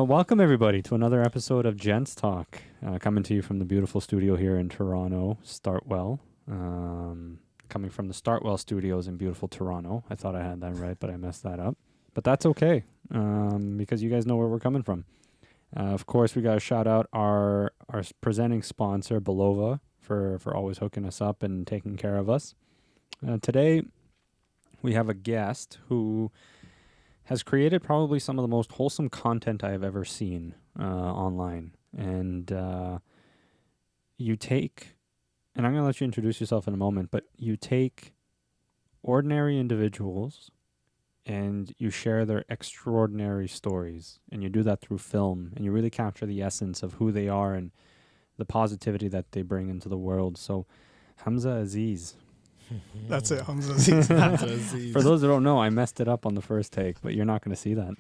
Welcome everybody to another episode of Gents Talk, coming to you from the beautiful studio here in Toronto, Startwell. Coming from the Startwell studios in beautiful Toronto. I thought I had that right, but I messed that up. But that's okay, because you guys know where we're coming from. Of course, we got to shout out our presenting sponsor, BULOVA, for always hooking us up and taking care of us. Today, we have a guest who has created probably some of the most wholesome content I have ever seen online. And you take, and I'm going to let you introduce yourself in a moment, but you take ordinary individuals and you share their extraordinary stories. And you do that through film. And you really capture the essence of who they are and the positivity that they bring into the world. So, Hamza Aziz. That's it, Hamza Aziz. Hamza Aziz. For those who don't know, I messed it up on the first take, but you're not going to see that.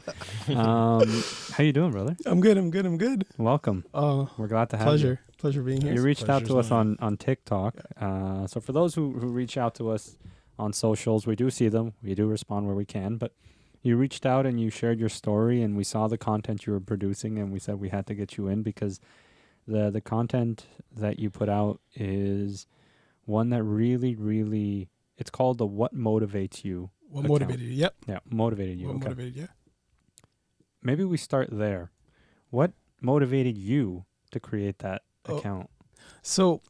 How you doing, brother? I'm good. Welcome. We're glad to have you. Pleasure being here. You reached out to us on TikTok. Yeah. So for those who reach out to us on socials, we do see them. We do respond where we can. But you reached out and you shared your story, and we saw the content you were producing, and we said we had to get you in because the content that you put out is one that really, it's called the What Motivates You What account. motivated you? Yep. Yeah, motivated you. What Okay. motivated you? Maybe we start there. What motivated you to create that account? So,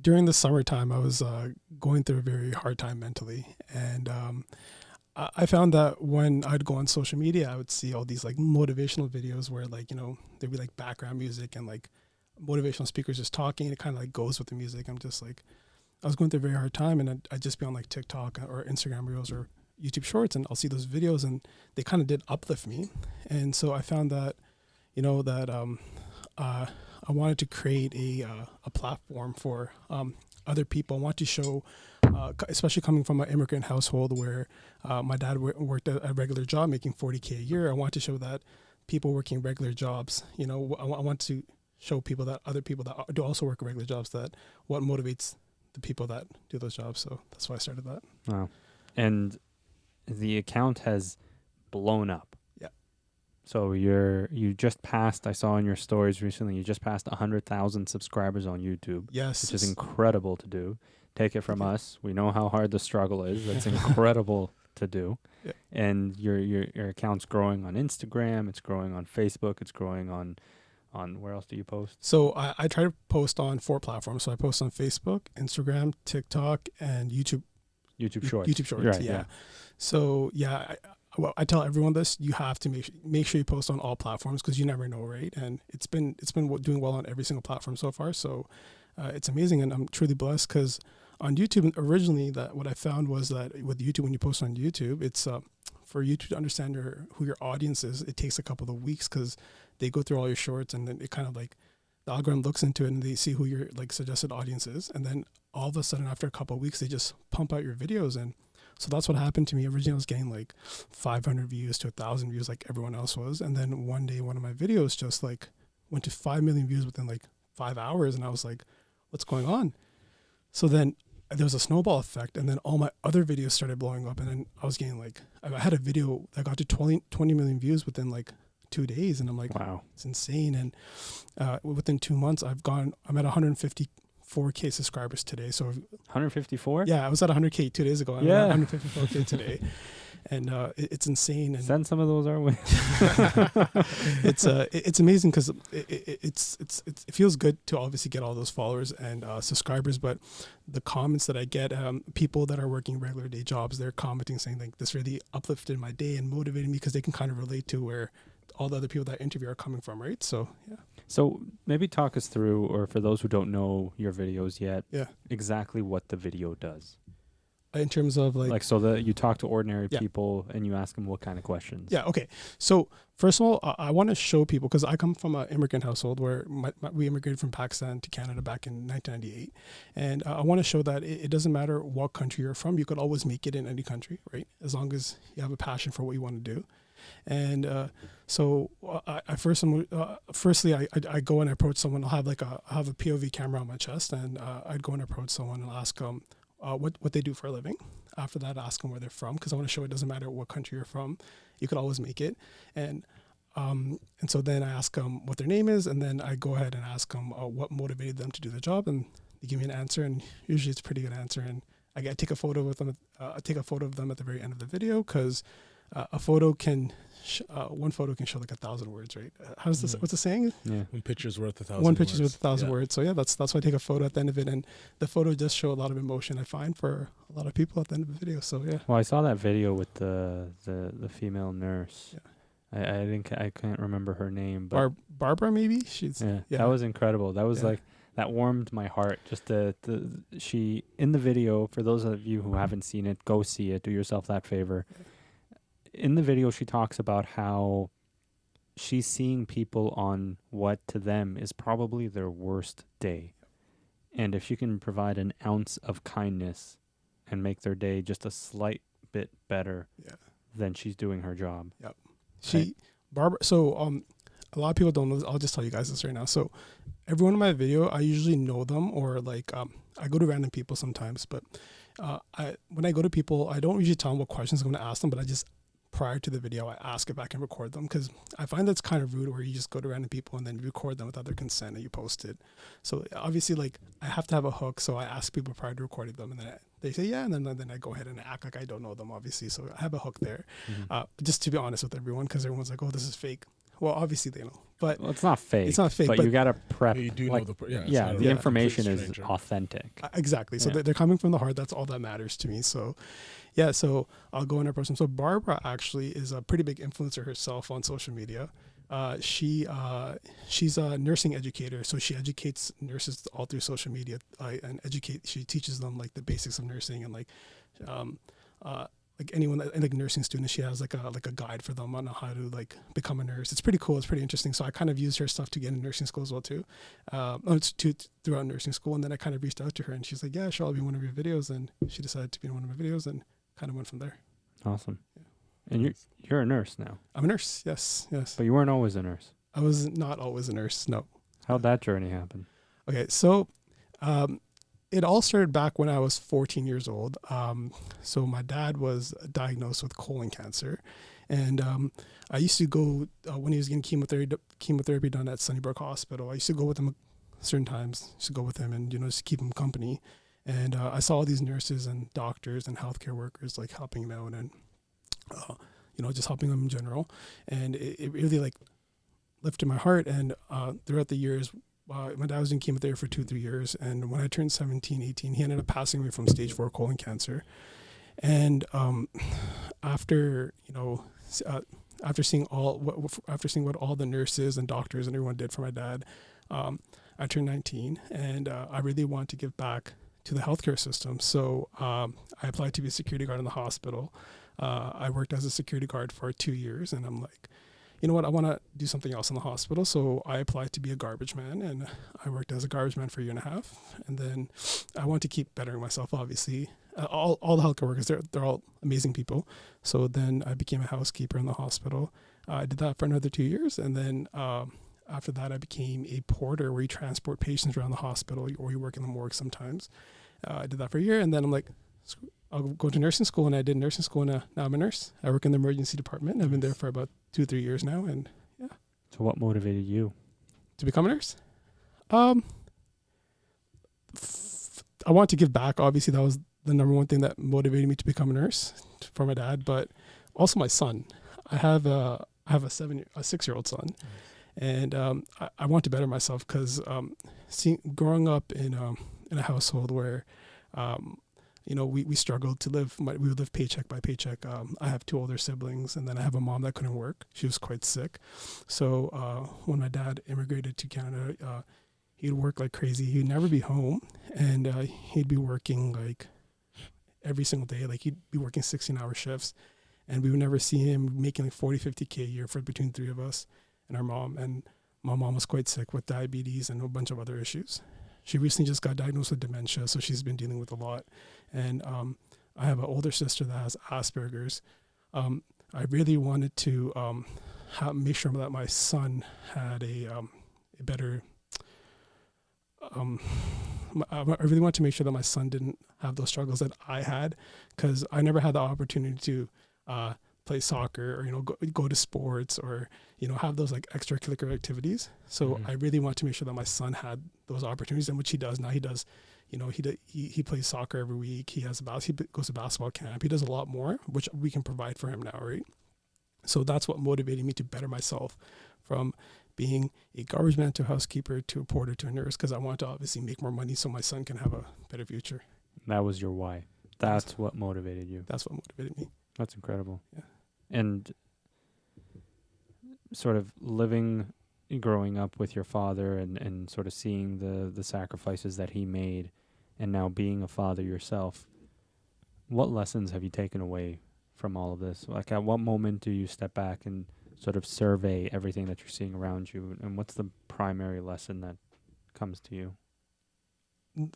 during the summertime, I was going through a very hard time mentally. And I found that when I'd go on social media, I would see all these like motivational videos where like, there'd be like background music and like motivational speakers just talking. It kind of like goes with the music. I'm just like, I was going through a very hard time, and I'd just be on like TikTok or Instagram Reels or YouTube Shorts, and I'll see those videos, and they kind of did uplift me. And so I found that, I wanted to create a platform for other people. I want to show, especially coming from an immigrant household where my dad worked a regular job making $40K a year. I want to show that people working regular jobs, I want to show people that other people that do also work regular jobs, that what motivates the people that do those jobs. So that's why I started that. Wow. And the account has blown up. Yeah. So you just passed, I saw in your stories recently, you just passed 100,000 subscribers on YouTube. Yes. Which is incredible to do. Take it from us. We know how hard the struggle is. That's incredible to do. Yeah. And your account's growing on Instagram, it's growing on Facebook, it's growing on where else do you post? So I try to post on 4 platforms. So I post on Facebook, Instagram, TikTok, and YouTube. YouTube Shorts. YouTube Shorts, right, yeah. So yeah, I tell everyone this: you have to make sure you post on all platforms, because you never know, right? And it's been doing well on every single platform so far. So it's amazing, and I'm truly blessed, because on YouTube originally, what I found was that with YouTube, when you post on YouTube, it's for YouTube to understand who your audience is. It takes a couple of weeks, because they go through all your shorts, and then it kind of like the algorithm looks into it and they see who your like suggested audience is, and then all of a sudden after a couple of weeks they just pump out your videos. And so that's what happened to me. Originally I was getting like 500 views to 1,000 views like everyone else was, and then one day one of my videos just like went to 5 million views within like 5 hours, and I was like, what's going on? So then there was a snowball effect, and then all my other videos started blowing up, and then I was getting like, I had a video that got to 20 million views within like 2 days, and I'm like, wow, it's insane. And within 2 months I'm at 154K subscribers today. So 154? Yeah, I was at 100K 2 days ago. I'm at 154K today. And it's insane. And send some of those our way. It's amazing, because it feels good to obviously get all those followers and subscribers, but the comments that I get, people that are working regular day jobs, they're commenting saying like, this really uplifted my day and motivated me, because they can kind of relate to where all the other people that I interview are coming from, right? So yeah. So maybe talk us through, or for those who don't know your videos yet, exactly what the video does. In terms of like so that you talk to ordinary people and you ask them what kind of questions. Yeah. Okay. So first of all, I want to show people, because I come from an immigrant household where we immigrated from Pakistan to Canada back in 1998. And I want to show that it doesn't matter what country you're from. You could always make it in any country, right? As long as you have a passion for what you want to do. And so firstly, I go and approach someone. I have a POV camera on my chest, and I'd go and approach someone and ask what they do for a living. After that, ask them where they're from, because I want to show it doesn't matter what country you're from, you could always make it. And And so then I ask them what their name is, and then I go ahead and ask them what motivated them to do the job, and they give me an answer, and usually it's a pretty good answer. And I take a photo with them. I take a photo of them at the very end of the video, because a photo can, one photo can show like 1,000 words, right? How's this? What's the saying? Yeah. One picture's worth 1,000. One picture's worth 1,000 Yeah. words. So yeah, that's why I take a photo at the end of it, and the photo does show a lot of emotion, I find, for a lot of people at the end of the video. So yeah. Well, I saw that video with the female nurse. Yeah. I can't remember her name, but Barbara, maybe she's. yeah, Yeah. that was incredible. That was Yeah. like, that warmed my heart. Just she in the video. For those of you who haven't seen it, go see it. Do yourself that favor. In the video, she talks about how she's seeing people on what to them is probably their worst day, and if she can provide an ounce of kindness and make their day just a slight bit better, Yeah. then she's doing her job. Barbara. So a lot of people don't know this. I'll just tell you guys this right now. So everyone in my video, I usually know them, or like I go to random people sometimes, but when I go to people, I don't usually tell them what questions I'm going to ask them, but I just, prior to the video, I ask if I can record them, because I find that's kind of rude where you just go to random people and then you record them without their consent and you post it. So obviously, like, I have to have a hook, so I ask people prior to recording them, and then they say yeah, and then I go ahead and act like I don't know them, obviously. So I have a hook there, just to be honest with everyone, because everyone's like, oh, this is fake. Well, obviously they know, but Well, it's not fake. It's not fake, but but you gotta prep. You do like, know the it's yeah, not the a information complete is stranger. authentic. exactly. So Yeah. they're coming from the heart. That's all that matters to me. So, yeah. So I'll go in a person. So Barbara actually is a pretty big influencer herself on social media. She's a nursing educator, so she educates nurses all through social media, and she teaches them like the basics of nursing, and like anyone that, like nursing students, she has like a guide for them on how to like become a nurse. It's pretty cool. It's pretty interesting. So I kind of used her stuff to get in nursing school as well too. Throughout nursing school, and then I kind of reached out to her, and she's like, "Yeah, sure, I'll be in one of your videos." And she decided to be in one of my videos, and kind of went from there. Awesome. Yeah. And you're a nurse now, I'm a nurse. Yes. but you weren't always a nurse. I was not always a nurse. No. How'd that journey happen? Okay, so it all started back when I was 14 years old. So my dad was diagnosed with colon cancer, and I used to go when he was getting chemotherapy done at Sunnybrook Hospital. I used to go with him certain times. I used to go with him and just keep him company. And I saw all these nurses and doctors and healthcare workers like helping him out, and just helping them in general. And it really like lifted my heart. And throughout the years, my dad was in chemotherapy for 2-3 years, and when I turned 17, 18, he ended up passing away from stage 4 colon cancer. And after seeing what all the nurses and doctors and everyone did for my dad, I turned 19, and I really wanted to give back to the healthcare system. So I applied to be a security guard in the hospital. I worked as a security guard for 2 years, and I'm like, you know what, I want to do something else in the hospital. So I applied to be a garbage man, and I worked as a garbage man for a year and a half. And then I want to keep bettering myself, obviously. All the healthcare workers, they're all amazing people. So then I became a housekeeper in the hospital. I did that for another 2 years. And then after that, I became a porter, where you transport patients around the hospital, or you work in the morgue sometimes. I did that for a year, and then I'm like, I'll go to nursing school, and I did nursing school, and now I'm a nurse. I work in the emergency department. I've been there for about 2-3 years now, and yeah. So what motivated you? To become a nurse? I want to give back. Obviously, that was the number one thing that motivated me to become a nurse for my dad, but also my son. I have a 6-year-old son, and I want to better myself, because growing up in a household where we struggled to live. We would live paycheck by paycheck. I have 2 older siblings, and then I have a mom that couldn't work. She was quite sick. So when my dad immigrated to Canada, he'd work like crazy. He'd never be home, and he'd be working like every single day. Like, he'd be working 16-hour shifts, and we would never see him making like 40-50K a year for between 3 of us and our mom. And my mom was quite sick with diabetes and a bunch of other issues. She recently just got diagnosed with dementia, so she's been dealing with a lot. And I have an older sister that has Asperger's. I really wanted to make sure that my son had a better. I really wanted to make sure that my son didn't have those struggles that I had, because I never had the opportunity to play soccer or, go to sports or, have those like extracurricular activities. So I really want to make sure that my son had those opportunities, and which he does now. He does, he plays soccer every week. He goes to basketball camp. He does a lot more, which we can provide for him now, right? So that's what motivated me to better myself from being a garbage man to a housekeeper to a porter to a nurse, because I want to obviously make more money so my son can have a better future. That was your why. That's what motivated you. That's what motivated me. That's incredible. Yeah. And sort of growing up with your father and sort of seeing the sacrifices that he made, and now being a father yourself, what lessons have you taken away from all of this? Like, at what moment do you step back and sort of survey everything that you're seeing around you, and what's the primary lesson that comes to you?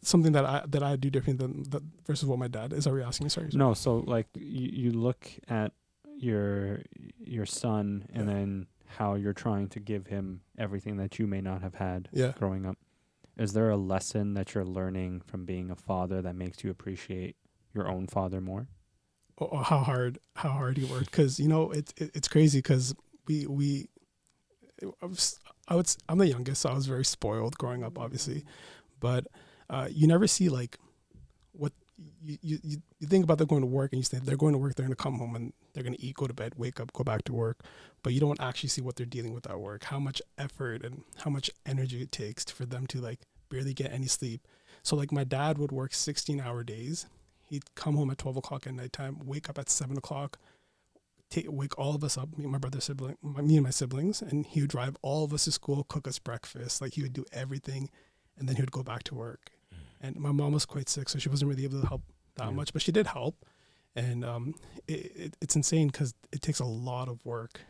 Something that I do different than versus what my dad is. Are we asking? Sorry. No, so like you look at your son, and then how you're trying to give him everything that you may not have had growing up. Is there a lesson that you're learning from being a father that makes you appreciate your own father more? Oh, how hard he worked, because it's crazy, because I'm the youngest, so I was very spoiled growing up, obviously, but you never see like what you think about. They're going to work, and you say they're going to work, they're going to come home and they're going to eat, go to bed, wake up, go back to work, but you don't actually see what they're dealing with at work, how much effort and how much energy it takes for them to like barely get any sleep. So like my dad would work 16-hour days. He'd come home at 12 o'clock at nighttime, wake up at 7 o'clock, wake all of us up, me and my siblings, and he would drive all of us to school, cook us breakfast. Like, he would do everything, and then he would go back to work. And my mom was quite sick, so she wasn't really able to help that much, but she did help. And it's insane, because it takes a lot of work,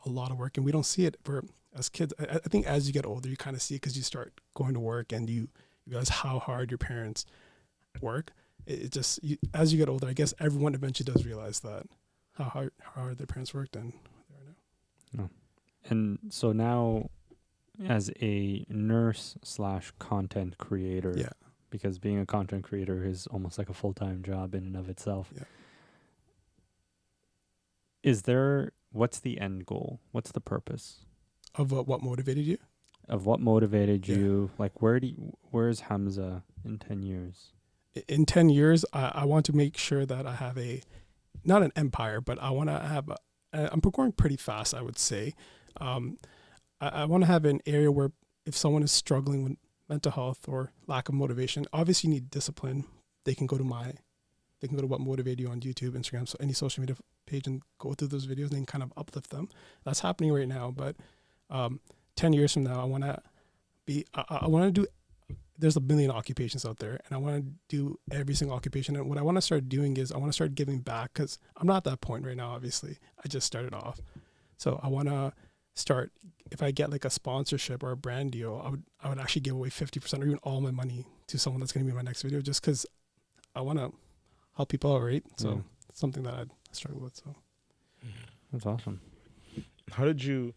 and we don't see it as kids. I think as you get older, you kind of see it, because you start going to work and you realize how hard your parents work. As you get older, I guess everyone eventually does realize that how hard their parents worked, and they are now. No. And so now, as a nurse / content creator, because being a content creator is almost like a full-time job in and of itself. What's the end goal? What's the purpose of what motivated you? Of what motivated you? Like, where's Hamza in 10 years? In 10 years, I want to make sure that I have not an empire, but I want to have, I'm growing pretty fast, I would say. I want to have an area where if someone is struggling with mental health or lack of motivation, obviously you need discipline. They can go to What Motivated You on YouTube, Instagram, so any social media page, and go through those videos and kind of uplift them. That's happening right now. But 10 years from now, I want to do, there's a million occupations out there, and I want to do every single occupation. And what I want to start doing is I want to start giving back, because I'm not at that point right now, obviously. I just started off. So I want to start, if I get like a sponsorship or a brand deal, I would actually give away 50% or even all my money to someone that's going to be in my next video, just because I want to help people out, right? So it's something that I struggle with. So that's awesome. How did you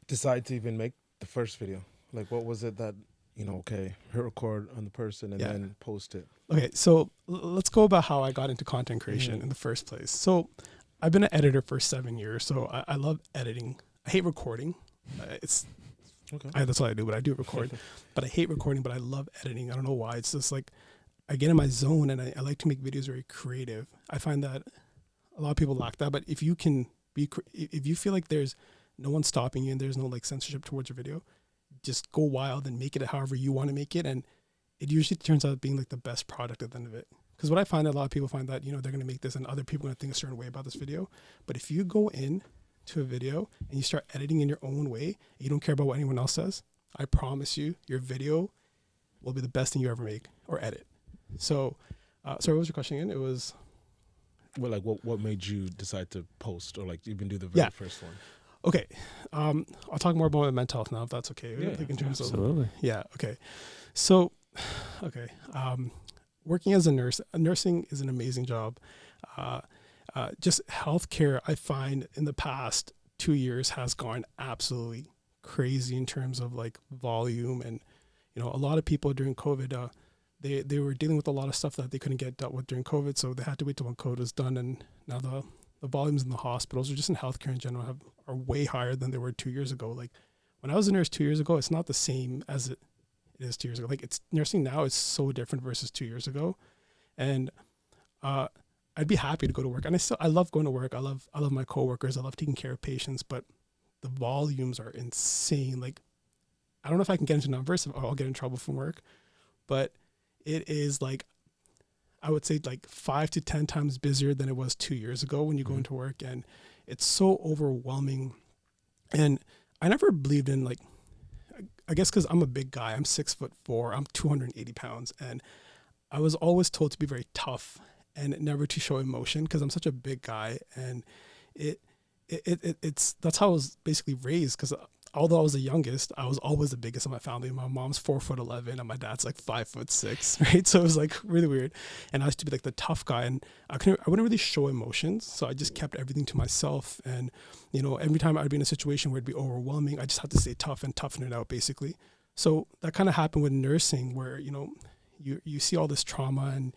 decide to even make the first video? Like, what was it that, hit record on the person and then post it? Okay, so let's go about how I got into content creation in the first place. So I've been an editor for 7 years, so I love editing. I hate recording. That's what I do, but I do record. But I hate recording, but I love editing. I don't know why. It's just like I get in my zone, and I like to make videos very creative. I find that a lot of people lack that, but if you can if you feel like there's no one stopping you and there's no like censorship towards your video, just go wild and make it however you want to make it, and it usually turns out being like the best product at the end of it. Because what I find, a lot of people find that they're going to make this and other people are going to think a certain way about this video, but if you go in to a video and you start editing in your own way, and you don't care about what anyone else says, I promise you your video will be the best thing you ever make or edit. So sorry, what was your question again? It was, well, like what made you decide to post or like even do the very first one? Okay. I'll talk more about my mental health now, if that's okay. Yeah, like in terms absolutely. Okay. So, working as a nurse, nursing is an amazing job. Just healthcare, I find in the past 2 years has gone absolutely crazy in terms of like volume. And, a lot of people during COVID, they were dealing with a lot of stuff that they couldn't get dealt with during COVID. So they had to wait till when COVID was done. And now the volumes in the hospitals or just in healthcare in general are way higher than they were 2 years ago. Like when I was a nurse 2 years ago, it's not the same as it is 2 years ago. Like it's nursing now is so different versus 2 years ago. And I'd be happy to go to work. And I love going to work. I love my coworkers. I love taking care of patients, but the volumes are insane. Like, I don't know if I can get into numbers or I'll get in trouble from work, but it is like, I would say like 5 to 10 times busier than it was 2 years ago when you go into work. And it's so overwhelming. And I never believed in like, I guess because I'm a big guy, I'm 6'4", I'm 280 pounds. And I was always told to be very tough and never to show emotion because I'm such a big guy. And it's that's how I was basically raised, because although I was the youngest, I was always the biggest in my family. My mom's 4'11" and my dad's like 5'6", right? So it was like really weird. And I used to be like the tough guy, and I wouldn't really show emotions. So I just kept everything to myself. And, you know, every time I'd be in a situation where it'd be overwhelming, I just had to stay tough and toughen it out basically. So that kind of happened with nursing, where, you know, you see all this trauma and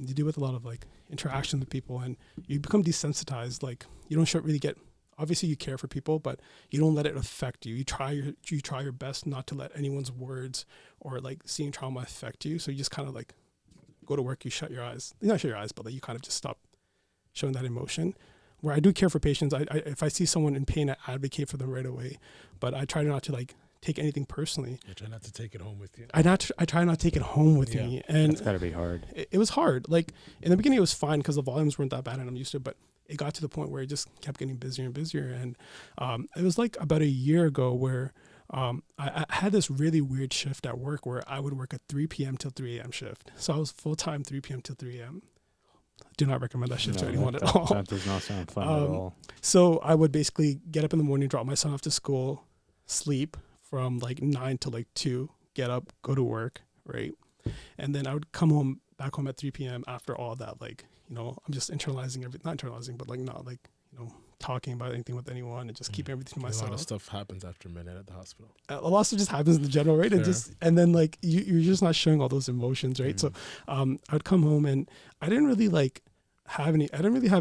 you deal with a lot of like interaction with people, and you become desensitized. Like you don't really get, obviously you care for people, but you don't let it affect you. You try your best not to let anyone's words or like seeing trauma affect you. So you just kind of like go to work, you shut your eyes, not shut your eyes, but like you kind of just stop showing that emotion. Where I do care for patients, I if I see someone in pain, I advocate for them right away, but I try not to like take anything personally. You try not to take it home with you. I try not to take it home with me. And it's gotta be hard. It was hard. Like in the beginning it was fine because the volumes weren't that bad and I'm used to it, but it got to the point where it just kept getting busier and busier. And it was like about a year ago where I had this really weird shift at work where I would work a 3 p.m. till 3 a.m. shift. So I was full-time 3 p.m. till 3 a.m. Do not recommend that shift to anyone at all. That does not sound fun at all. So I would basically get up in the morning, drop my son off to school, sleep from like 9 to like 2, get up, go to work, right? And then I would come back home at 3 p.m. after all that, like, you know, I'm just internalizing not internalizing, but like not like, you know, talking about anything with anyone and just keeping everything to myself. A lot of stuff happens after midnight at the hospital. A lot of stuff just happens in general, right? Fair. And then like you're just not showing all those emotions, right? So I'd come home and I didn't really have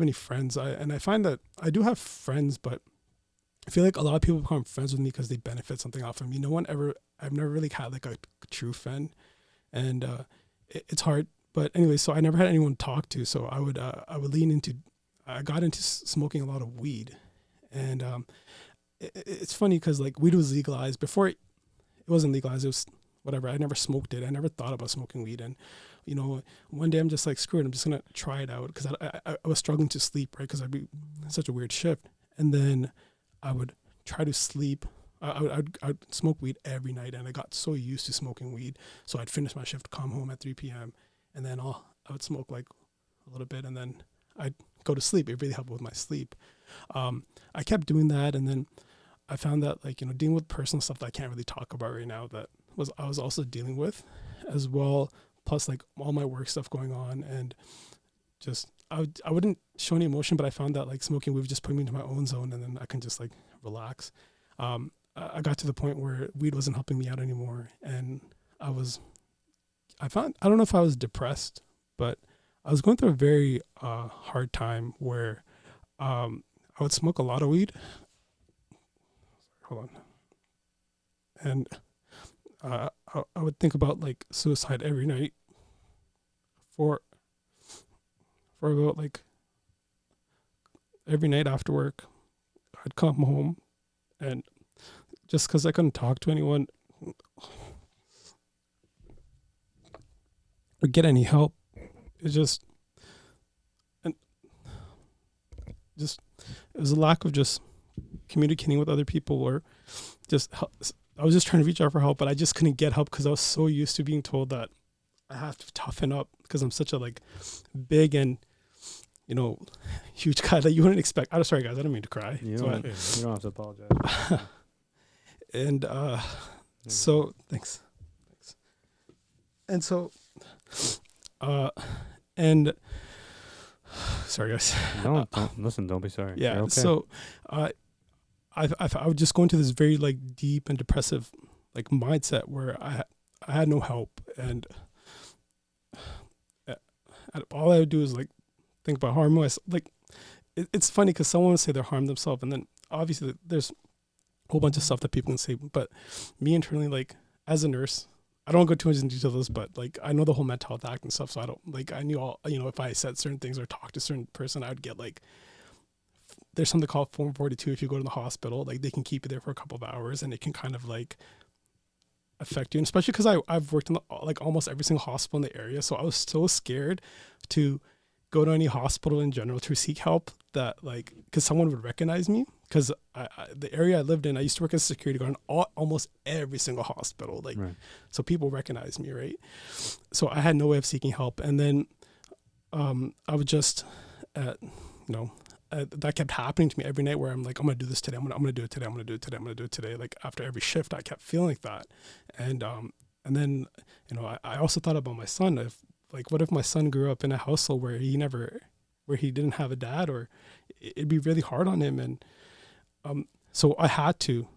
any friends. I find that I do have friends, but I feel like a lot of people become friends with me because they benefit something off of me. I've never really had like a true friend, and it's hard. But anyway, so I never had anyone to talk to. So I would I got into smoking a lot of weed, and it's funny because like weed was legalized before it wasn't legalized. It was whatever. I never smoked it. I never thought about smoking weed, and you know, one day I'm just like, screw it. I'm just gonna try it out because I was struggling to sleep, right? Because I'd be such a weird shift, and then I would try to sleep. I'd smoke weed every night, and I got so used to smoking weed. So I'd finish my shift, come home at 3 p.m., and then I would smoke like a little bit, and then I'd go to sleep. It really helped with my sleep. I kept doing that, and then I found that like, you know, dealing with personal stuff that I can't really talk about right now, I was also dealing with as well. Plus like all my work stuff going on, and just I wouldn't show any emotion, but I found that like smoking weed would just put me into my own zone, and then I can just like relax. I got to the point where weed wasn't helping me out anymore, and I don't know if I was depressed, but I was going through a very hard time where I would smoke a lot of weed. Hold on. And I would think about like suicide every night for about like every night after work. I'd come home, and just because I couldn't talk to anyone or get any help, it was a lack of just communicating with other people, or just help. I was just trying to reach out for help, but I just couldn't get help because I was so used to being told that I have to toughen up because I'm such a like big and, you know, huge guy that you wouldn't expect. I'm sorry, guys. I don't mean to cry. You don't have to apologize. And so thanks. And so, and sorry, guys. No, don't be sorry. Yeah. Okay. So, I would just go into this very like deep and depressive like mindset where I had no help, and all I would do is like think about harming myself. Like it's funny because someone would say they harmed themselves, and then obviously there's a whole bunch of stuff that people can say. But me internally, like as a nurse, I don't go too much into details, but like I know the whole mental health act and stuff. So I don't like I knew all if I said certain things or talked to a certain person, I would get like there's something called Form 42. If you go to the hospital, like they can keep you there for a couple of hours, and it can kind of like affect you. And especially because I've worked in like almost every single hospital in the area, so I was so scared to go to any hospital in general to seek help that like because someone would recognize me because the area I lived in, I used to work as a security guard in almost every single hospital, like right. So people recognize me, right? So I had no way of seeking help, and then I would just that kept happening to me every night where I'm like, I'm gonna do this today, I'm gonna do it today, I'm gonna do it today, I'm gonna do it today. Like after every shift I kept feeling like that. And then I also thought about my son. If like what if my son grew up in a household where he didn't have a dad, or it'd be really hard on him. And so I had to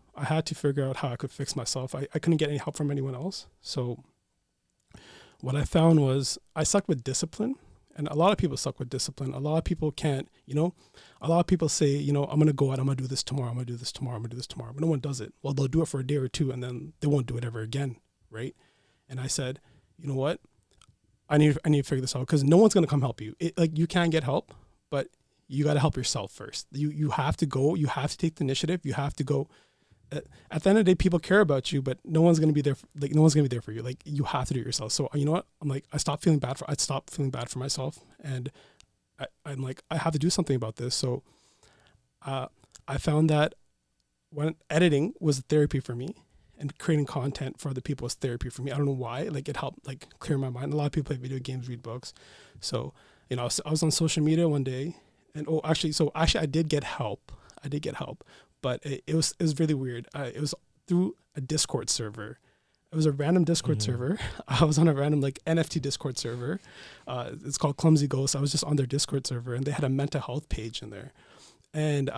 figure out how I could fix myself. I couldn't get any help from anyone else. So what I found was I sucked with discipline. And a lot of people suck with discipline. A lot of people can't, a lot of people say, I'm going to go out, I'm going to do this tomorrow, I'm going to do this tomorrow, I'm going to do this tomorrow. But no one does it. Well, they'll do it for a day or two, and then they won't do it ever again, right? And I said, you know what? I need to figure this out because no one's going to come help you. You can get help, but you got to help yourself first. You have to go. You have to take the initiative. You have to go. At the end of the day, people care about you, but no one's going to be there. No one's going to be there for you. Like you have to do it yourself. So you know what? I'm like, I stopped feeling bad for myself. And I'm like, I have to do something about this. So I found that when editing was therapy for me and creating content for other people was therapy for me. I don't know why, like it helped like clear my mind. A lot of people play video games, read books. So, I was on social media one day and actually I did get help. But it was really weird. It was through a Discord server. It was a random Discord server. I was on a random like NFT Discord server. It's called Clumsy Ghost. I was just on their Discord server, and they had a mental health page in there. And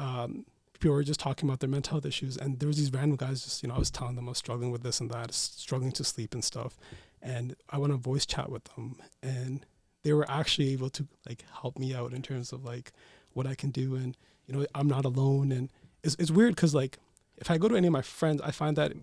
people were just talking about their mental health issues. And there was these random guys just, I was telling them I was struggling with this and that, struggling to sleep and stuff. And I went on voice chat with them, and they were actually able to like help me out in terms of like what I can do. And, I'm not alone. And it's weird because like if I go to any of my friends, I find that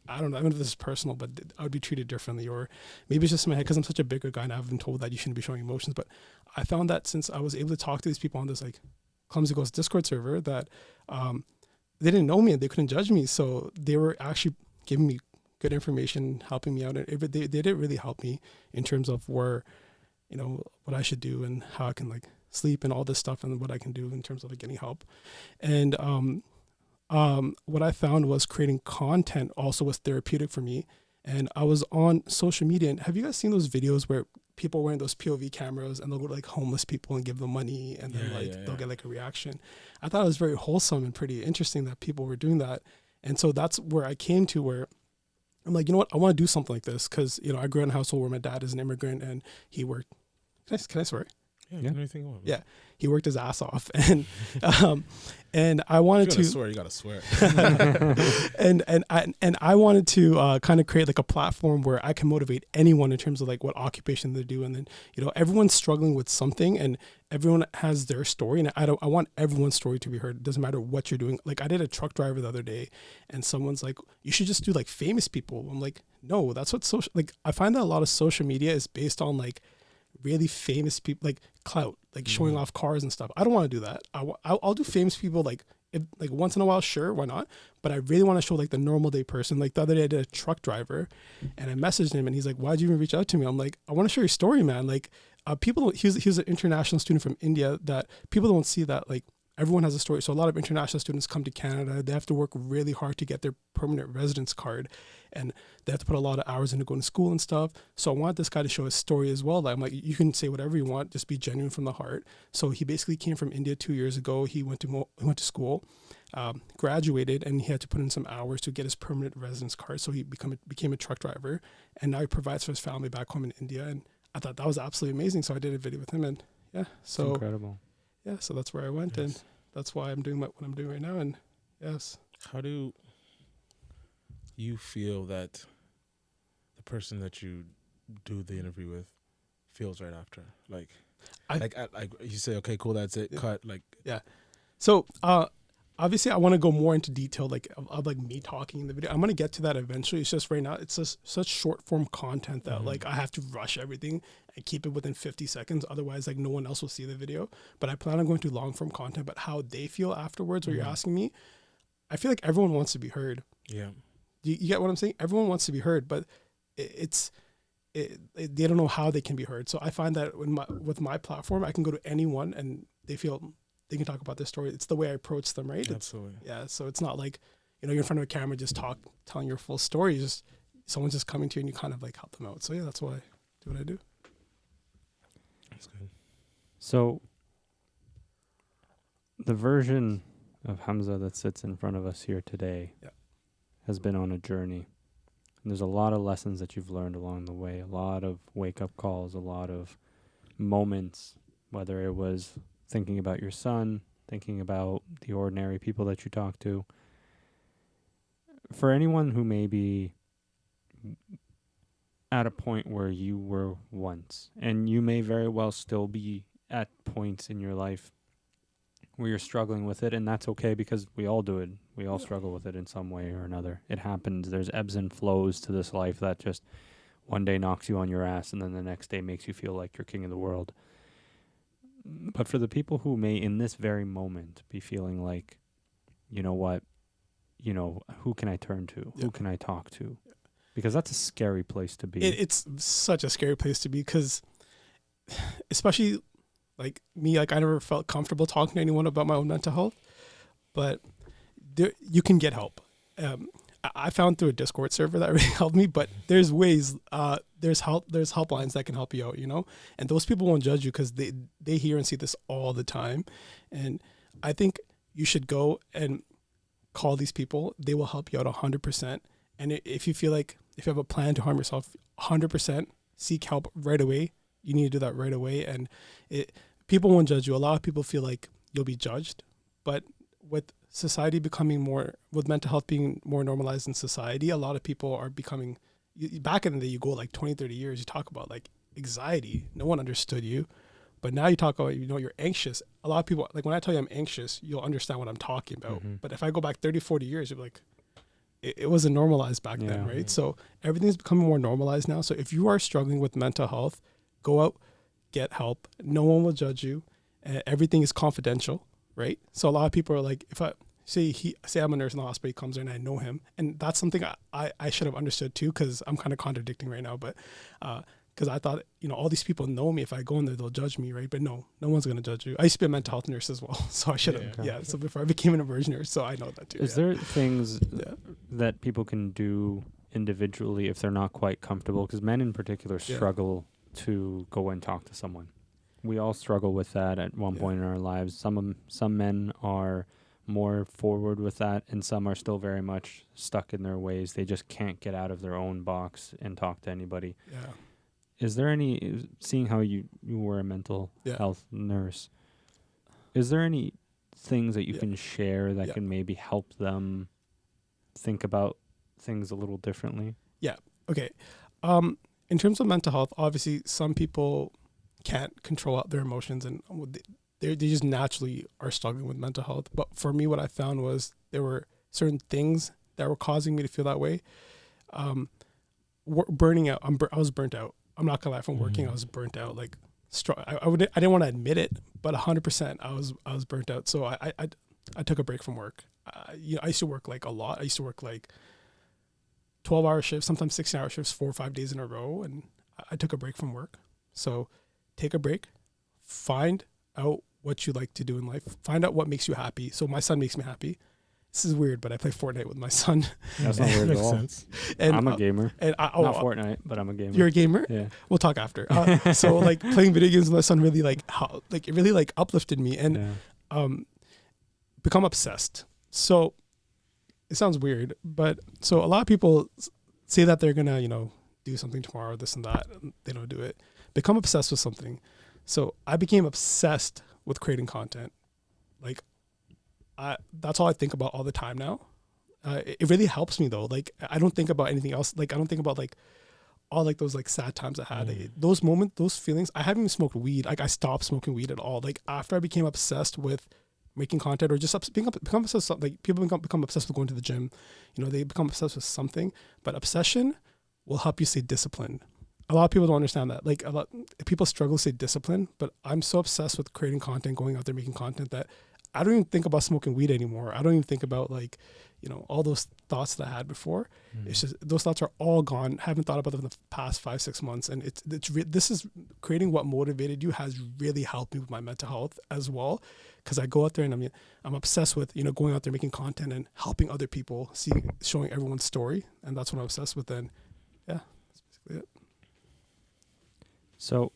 I don't know if this is personal, but I would be treated differently, or maybe it's just in my head because I'm such a bigger guy and I've been told that you shouldn't be showing emotions. But I found that since I was able to talk to these people on this like Clumsy Ghost Discord server, that they didn't know me and they couldn't judge me, so they were actually giving me good information, helping me out, and they did really help me in terms of where what I should do and how I can like sleep and all this stuff and what I can do in terms of like getting help. And what I found was creating content also was therapeutic for me. And I was on social media, and have you guys seen those videos where people are wearing those POV cameras and they'll go to like homeless people and give them money, and then they'll get like a reaction? I thought it was very wholesome and pretty interesting that people were doing that. And so that's where I came to where I'm like, you know what, I want to do something like this because I grew up in a household where my dad is an immigrant and he worked. Can I swear? Yeah. Anything you want, yeah, he worked his ass off, and I wanted you gotta swear. and I wanted to kind of create like a platform where I can motivate anyone in terms of like what occupation they do, and then everyone's struggling with something, and everyone has their story, and I want everyone's story to be heard. It doesn't matter what you're doing. Like I did a truck driver the other day, and someone's like, you should just do like famous people. I'm like, no, that's what I find that a lot of social media is based on like really famous people, like clout, like showing off cars and stuff. I don't want to do that. I'll do famous people like once in a while, sure, why not? But I really want to show like the normal day person. Like the other day I did a truck driver, and I messaged him, and he's like, why'd you even reach out to me? I'm like, I want to share your story, man. Like he was an international student from India, that people don't see that like everyone has a story. So a lot of international students come to Canada. They have to work really hard to get their permanent residence card, and they have to put a lot of hours into going to school and stuff. So I want this guy to show his story as well. Like, I'm like, you can say whatever you want, just be genuine from the heart. So he basically came from India 2 years ago. He went to school, graduated, and he had to put in some hours to get his permanent residence card. So he became a truck driver, and now he provides for his family back home in India. And I thought that was absolutely amazing. So I did a video with him, and yeah, so it's incredible. Yeah, so that's where I went, and that's why I'm doing what I'm doing right now. And yes. How do you feel that the person that you do the interview with feels right after? Like you say, okay, cool, that's it, cut. Like, Yeah. So, obviously I want to go more into detail, like of like me talking in the video. I'm going to get to that eventually. It's just right now, it's just such short form content that like I have to rush everything and keep it within 50 seconds. Otherwise, like no one else will see the video. But I plan on going to long form content, but how they feel afterwards, or you're asking me, I feel like everyone wants to be heard. Yeah. You get what I'm saying? Everyone wants to be heard, but they don't know how they can be heard. So I find that with my platform, I can go to anyone and they feel they can talk about their story. It's the way I approach them, right? Absolutely. So it's not like, you're in front of a camera, just telling your full story. Just someone's just coming to you and you kind of like help them out. So yeah, that's why I do what I do. That's good. So the version of Hamza that sits in front of us here today has been on a journey. And there's a lot of lessons that you've learned along the way, a lot of wake-up calls, a lot of moments, whether it was thinking about your son, thinking about the ordinary people that you talk to. For anyone who may be at a point where you were once, and you may very well still be at points in your life where you're struggling with it, and that's okay because we all do it. We all struggle with it in some way or another. It happens. There's ebbs and flows to this life that just one day knocks you on your ass and then the next day makes you feel like you're king of the world. But for the people who may in this very moment be feeling like, you know what, who can I turn to? Who can I talk to? Because that's a scary place to be. It's such a scary place to be because especially like me, like I never felt comfortable talking to anyone about my own mental health, but you can get help. I found through a Discord server that really helped me, but there's ways, there's helplines that can help you out, and those people won't judge you because they hear and see this all the time. And I think you should go and call these people. They will help you out 100%. And if you feel like, if you have a plan to harm yourself, 100% seek help right away. You need to do that right away. And people won't judge you. A lot of people feel like you'll be judged, but with society with mental health being more normalized in society, a lot of people are becoming, back in the day, you go like 20, 30 years, you talk about like anxiety. No one understood you. But now you talk about, you're anxious. A lot of people, like when I tell you I'm anxious, you'll understand what I'm talking about. Mm-hmm. But if I go back 30, 40 years, you're like, it wasn't normalized back then, right? So everything's becoming more normalized now. So if you are struggling with mental health, go out, get help. No one will judge you. Everything is confidential, right? So a lot of people are like, if I say I'm a nurse in the hospital, he comes in and I know him. And that's something I should have understood too, because I'm kind of contradicting right now. But because I thought, all these people know me. If I go in there, they'll judge me, right? But no one's going to judge you. I used to be a mental health nurse as well. So I should have, So before I became an emergency nurse, so I know that too. Is there things that people can do individually if they're not quite comfortable? Because men in particular struggle to go and talk to someone. We all struggle with that at one point in our lives. Some men are more forward with that, and some are still very much stuck in their ways. They just can't get out of their own box and talk to anybody. Yeah. Is there any, seeing how you were a mental health nurse, is there any things that you can share that can maybe help them think about things a little differently? Yeah. Okay. In terms of mental health, obviously some people can't control their emotions and they just naturally are struggling with mental health. But for me, what I found was there were certain things that were causing me to feel that way. Burning out. I was burnt out. I'm not gonna lie, from working, I was burnt out. Like, I didn't want to admit it, but 100%, I was burnt out. So I took a break from work. I used to work like a lot. I used to work like 12-hour shifts, sometimes 16-hour shifts, 4 or 5 days in a row, and I took a break from work. So take a break, find out what you like to do in life, find out what makes you happy. So my son makes me happy. This is weird, but I play Fortnite with my son. That's not weird at all. Sense. And, I'm a gamer. And not Fortnite, but I'm a gamer. You're a gamer? Yeah. We'll talk after. So like playing video games with my son really it really uplifted me and become obsessed. So it sounds weird, but so a lot of people say that they're gonna, do something tomorrow, this and that, and they don't do it. Become obsessed with something. So I became obsessed with creating content. Like, that's all I think about all the time now. It really helps me though. Like, I don't think about anything else. Like, I don't think about like all like those like sad times I had. Those moments, those feelings. I haven't even smoked weed. Like, I stopped smoking weed at all. Like, after I became obsessed with making content or just become obsessed. Like people become obsessed with going to the gym. You know, they become obsessed with something, but obsession will help you stay disciplined. A lot of people don't understand that. Like people struggle to stay disciplined, but I'm so obsessed with creating content, going out there, making content that I don't even think about smoking weed anymore. I don't even think about like, you know, all those thoughts that I had before. It's just, those thoughts are all gone. Haven't thought about them in the past 5-6 months. And this is creating what motivated you has really helped me with my mental health as well. Cause I go out there and I'm obsessed with, you know, going out there, making content and helping other people, showing everyone's story. And that's what I'm obsessed with. And yeah, that's basically it. So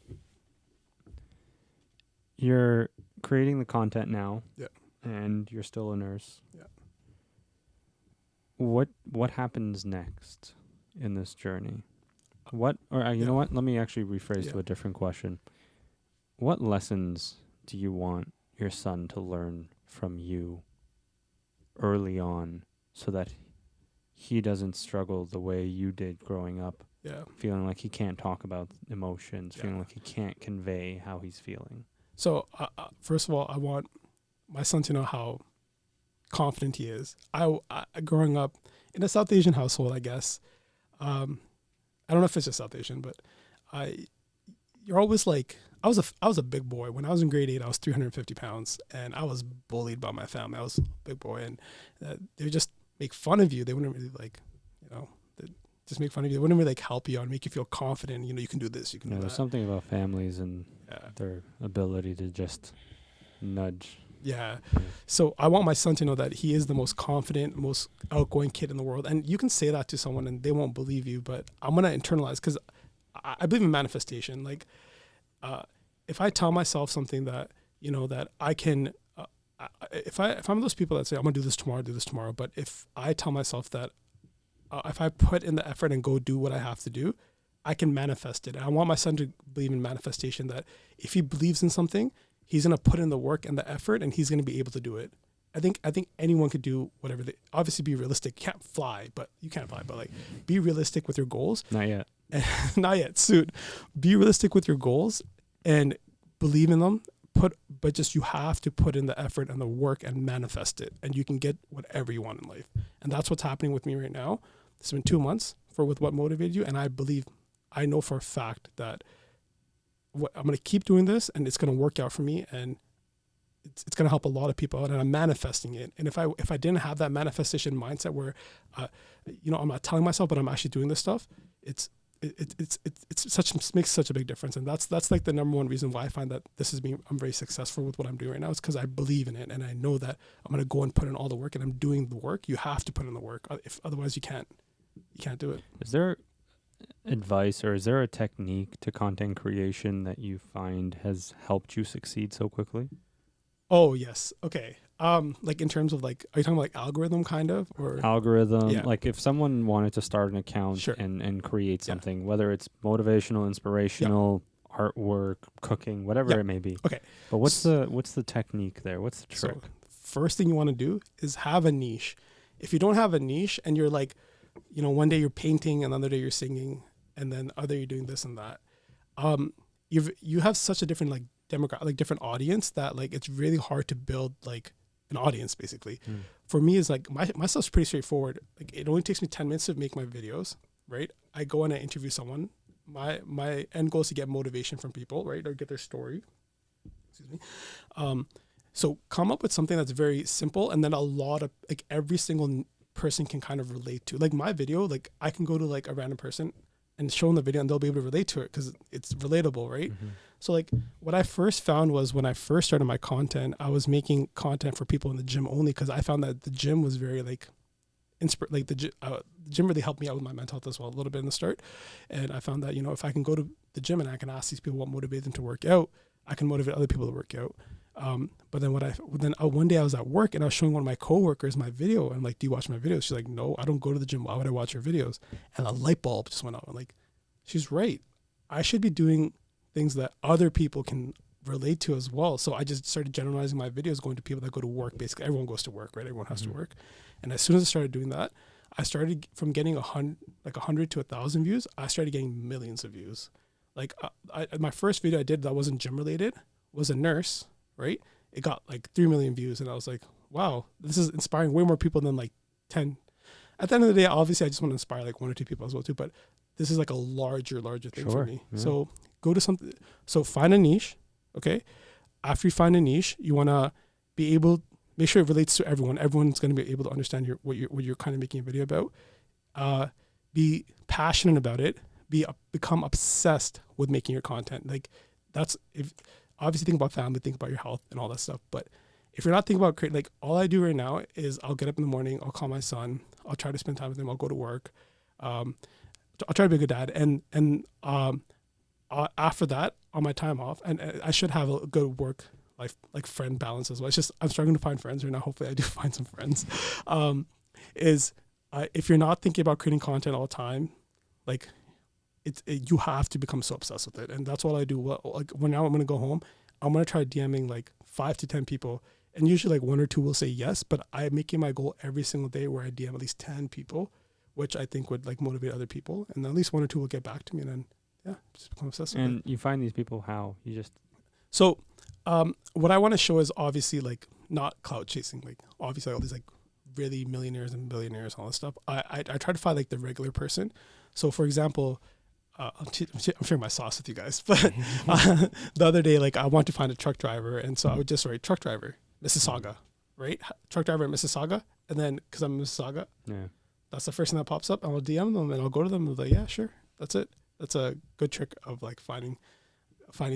you're creating the content now. Yeah. And you're still a nurse. Yeah. What happens next in this journey? You know what? Let me actually rephrase to a different question. What lessons do you want your son to learn from you early on so that he doesn't struggle the way you did growing up? Yeah. Feeling like he can't talk about emotions, feeling like he can't convey how he's feeling. So first of all, I want my son to know how confident he is. I growing up in a South Asian household, I guess. I don't know if it's just South Asian, but you're always like, I was a big boy. When I was in grade 8, I was 350 pounds and I was bullied by my family. I was a big boy and they would just make fun of you. They wouldn't really like, you know, just make fun of you. They wouldn't really like help you out and make you feel confident. You know, you can do this, you can do that. There's something about families and their ability to just nudge. Yeah. So I want my son to know that he is the most confident, most outgoing kid in the world. And you can say that to someone and they won't believe you, but I'm going to internalize because I believe in manifestation. Like if I tell myself something that, you know, that I can, if I'm those people that say, I'm going to do this tomorrow. But if I tell myself that if I put in the effort and go do what I have to do, I can manifest it. And I want my son to believe in manifestation, that if he believes in something, he's going to put in the work and the effort and he's going to be able to do it. I think anyone could do whatever they, obviously be realistic. You can't fly, but like be realistic with your goals. Not yet. Not yet, soon. Be realistic with your goals and believe in them. But just you have to put in the effort and the work and manifest it, and you can get whatever you want in life. And that's what's happening with me right now. It's been 2 months with what motivated you, and I know for a fact that I'm going to keep doing this, and it's going to work out for me, and it's going to help a lot of people out, and I'm manifesting it. And if I didn't have that manifestation mindset where, you know, I'm not telling myself, but I'm actually doing this stuff, it makes such a big difference. And that's like the number one reason why I find that I'm very successful with what I'm doing right now. It's because I believe in it, and I know that I'm going to go and put in all the work, and I'm doing the work. You have to put in the work. Otherwise you can't do it. Is there advice or is there a technique to content creation that you find has helped you succeed so quickly? Oh, yes. Okay. Like in terms of like, are you talking about like algorithm kind of, or algorithm? Yeah. Like if someone wanted to start an account sure. and create something, whether it's motivational, inspirational, artwork, cooking, whatever it may be. Okay. But what's the technique there? What's the trick? So first thing you want to do is have a niche. If you don't have a niche and you're like, you know, one day you're painting, another day you're singing, and then other you're doing this and that, you have such a different like demographic, like different audience, that like it's really hard to build like an audience basically. For me, is like my stuff's pretty straightforward. Like it only takes me 10 minutes to make my videos, right? I go and I interview someone. My end goal is to get motivation from people, right? Or get their story. Excuse me. So come up with something that's very simple, and then a lot of like every single person can kind of relate to. Like my video, like I can go to like a random person and show them the video and they'll be able to relate to it because it's relatable, right? Mm-hmm. So like what I first found was when I first started my content, I was making content for people in the gym only because I found that the gym was very like the gym really helped me out with my mental health as well a little bit in the start. And I found that, you know, if I can go to the gym and I can ask these people what motivates them to work out, I can motivate other people to work out. But then one day I was at work and I was showing one of my coworkers my video, and I'm like, do you watch my videos? She's like, no, I don't go to the gym. Why would I watch your videos? And a light bulb just went off. I'm like, she's right. I should be doing things that other people can relate to as well. So I just started generalizing my videos, going to people that go to work. Basically, everyone goes to work, right? Everyone has to work. And as soon as I started doing that, I started from getting 100 to 1,000 views. I started getting millions of views. Like my first video I did that wasn't gym related was a nurse, right? it got like 3 million views, and I was like, wow, this is inspiring way more people than like 10. At the end of the day, obviously I just want to inspire like 1 or 2 people as well too, but this is like a larger thing for me. Yeah. So go to something, so find a niche. Okay. After you find a niche, you want to be able, make sure it relates to everyone. Everyone's going to be able to understand what you're kind of making a video about. Be passionate about it. Become obsessed with making your content. Like that's, if obviously think about family, think about your health and all that stuff. But if you're not thinking about creating, like all I do right now is I'll get up in the morning, I'll call my son, I'll try to spend time with him, I'll go to work. I'll try to be a good dad. And after that, on my time off, and I should have a good work life, like friend balance as well. It's just, I'm struggling to find friends right now. Hopefully I do find some friends. If you're not thinking about creating content all the time, like you have to become so obsessed with it. And that's what I do. Well, like when now I'm going to go home, I'm going to try DMing like 5 to 10 people. And usually like 1 or 2 will say yes, but I'm making my goal every single day where I DM at least 10 people, which I think would like motivate other people. And then at least 1 or 2 will get back to me, and then, yeah, just become obsessed with it. And you find these people how? You just... So what I want to show is obviously like not clout chasing, like obviously all these like really millionaires and billionaires and all this stuff. I try to find like the regular person. So for example, I'm sharing my sauce with you guys, but the other day, like I want to find a truck driver. And so I would just write truck driver, Mississauga, right? Truck driver in Mississauga. And then, cause I'm in Mississauga, that's the first thing that pops up. I'll DM them and I'll go to them and be like, yeah, sure. That's it. That's a good trick of like finding